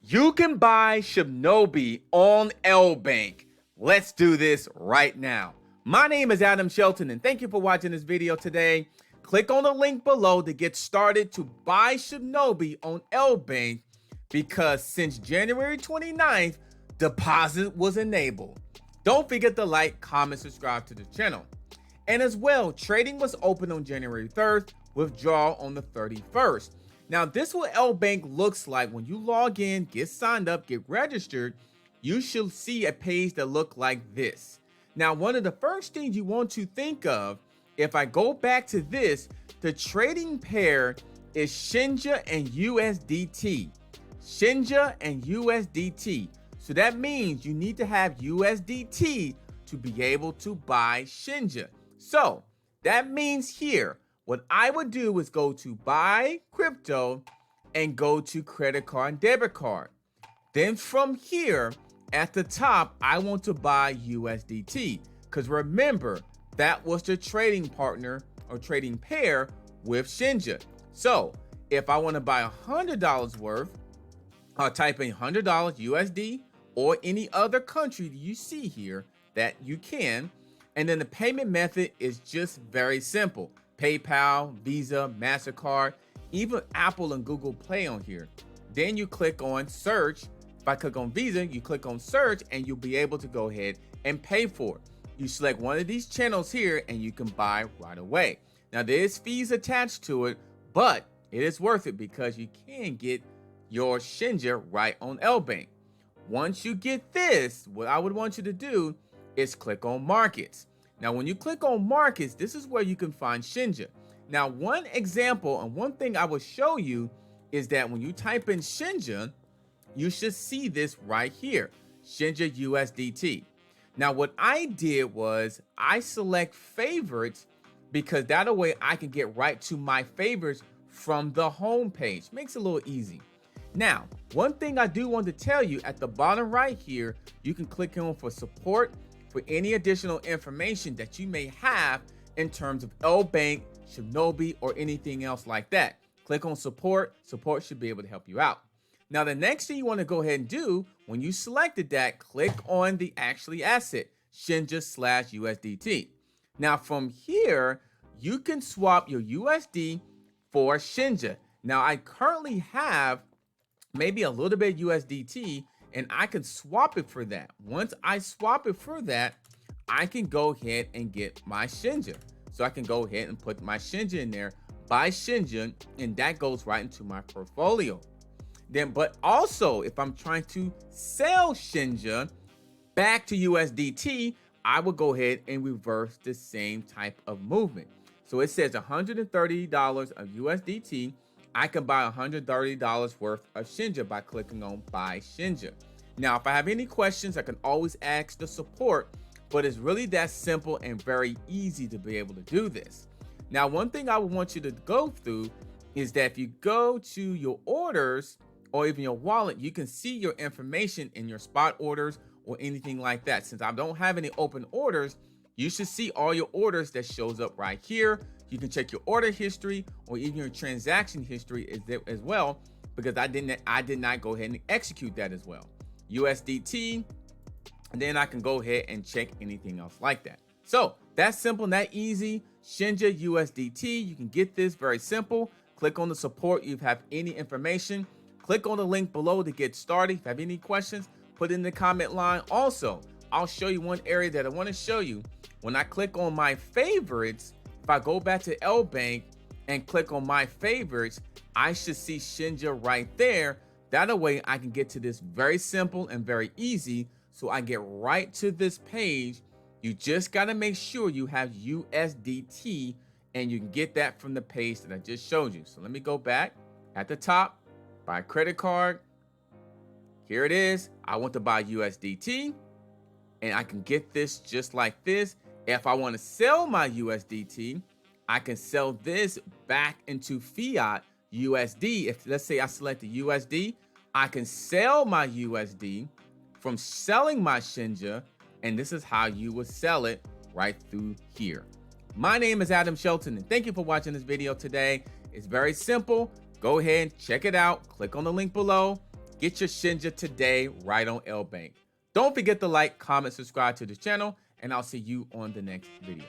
You can buy Shibnobi on LBank. Let's do this right now. My name is Adam Shelton, and thank you for watching this video today. Click on the link below to get started to buy Shibnobi on LBank because since January 29th, deposit was enabled. Don't forget to like, comment, subscribe to the channel. And as well, trading was open on January 3rd, withdrawal on the 31st. Now, this is what LBank looks like when you log in, get signed up, get registered. You should see a page that looks like this. Now, one of the first things you want to think of, if I go back to this, the trading pair is Shinja and USDT. Shinja and USDT. So that means you need to have USDT to be able to buy Shinja. So that means here, what I would do is go to buy crypto and go to credit card and debit card. Then from here at the top, I want to buy USDT because remember, that was the trading partner or trading pair with Shinja. So if I want to buy $100 worth, I'll type in $100 USD or any other country that you see here that you can. And then the payment method is just very simple. PayPal, Visa, MasterCard, even Apple and Google Play on here. Then you click on search. If I click on Visa, you click on search and you'll be able to go ahead and pay for it. You select one of these channels here and you can buy right away. Now there is fees attached to it, but it is worth it because you can get your Shinja right on LBank. Once you get this, what I would want you to do is click on markets. Now, when you click on markets, this is where you can find Shinja. Now, one example and one thing I will show you is that when you type in Shinja, you should see this right here, Shinja USDT. Now, what I did was I select favorites because that way I can get right to my favorites from the home page. Makes it a little easy. Now, one thing I do want to tell you at the bottom right here, you can click on for support for any additional information that you may have in terms of LBank, Shibnobi, or anything else like that. Click on support. Support should be able to help you out. Now, the next thing you want to go ahead and do when you selected that, click on the actually asset, Shinja/USDT. Now, from here, you can swap your USD for Shinja. Now, I currently have maybe a little bit of USDT and I can swap it for that. Once I swap it for that, I can go ahead and get my Shinja. So I can go ahead and put my Shinja in there, buy Shinja, and that goes right into my portfolio. Then, but also if I'm trying to sell Shinja back to USDT, I will go ahead and reverse the same type of movement. So it says $130 of USDT. I can buy $130 worth of Shinja by clicking on buy Shinja. Now, if I have any questions, I can always ask the support, but it's really that simple and very easy to be able to do this. Now, one thing I would want you to go through is that if you go to your orders or even your wallet, you can see your information in your spot orders or anything like that. Since I don't have any open orders, you should see all your orders that shows up right here. You can check your order history or even your transaction history as well, because I did not go ahead and execute that as well. USDT, and then I can go ahead and check anything else like that. So that's simple and that easy. Shinja USDT, you can get this very simple. Click on the support if you have any information. Click on the link below to get started. If you have any questions, put it in the comment line. Also, I'll show you one area that I want to show you. When I click on my favorites, if I go back to LBank and click on my favorites, I should see Shinja right there. That way I can get to this very simple and very easy. So I get right to this page. You just got to make sure you have USDT and you can get that from the page that I just showed you. So let me go back at the top, buy credit card. Here it is. I want to buy USDT and I can get this just like this. If I want to sell my USDT, I can sell this back into fiat USD. If let's say I select the USD, I can sell my USD from selling my Shinja, and this is how you would sell it right through here. My name is Adam Shelton, and thank you for watching this video today. It's very simple. Go ahead, check it out. Click on the link below. Get your Shinja today right on LBank. Don't forget to like, comment, subscribe to the channel, and I'll see you on the next video.